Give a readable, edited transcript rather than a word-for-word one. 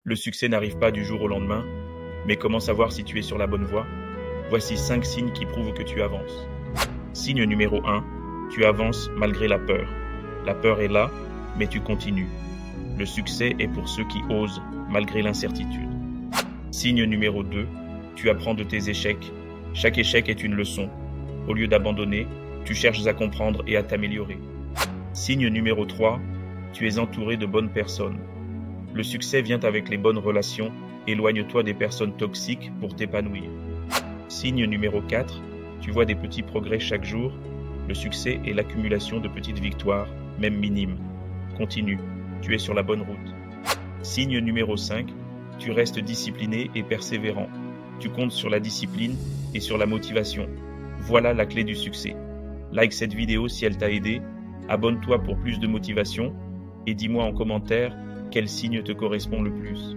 Le succès n'arrive pas du jour au lendemain, mais comment savoir si tu es sur la bonne voie? Voici 5 signes qui prouvent que tu avances. Signe numéro 1, tu avances malgré la peur. La peur est là, mais tu continues. Le succès est pour ceux qui osent, malgré l'incertitude. Signe numéro 2, tu apprends de tes échecs. Chaque échec est une leçon. Au lieu d'abandonner, tu cherches à comprendre et à t'améliorer. Signe numéro 3, tu es entouré de bonnes personnes. Le succès vient avec les bonnes relations, éloigne-toi des personnes toxiques pour t'épanouir. Signe numéro 4, tu vois des petits progrès chaque jour. Le succès est l'accumulation de petites victoires, même minimes. Continue, tu es sur la bonne route. Signe numéro 5, tu restes discipliné et persévérant. Tu comptes sur la discipline et sur la motivation. Voilà la clé du succès. Like cette vidéo si elle t'a aidé, abonne-toi pour plus de motivation et dis-moi en commentaire quel signe te correspond le plus.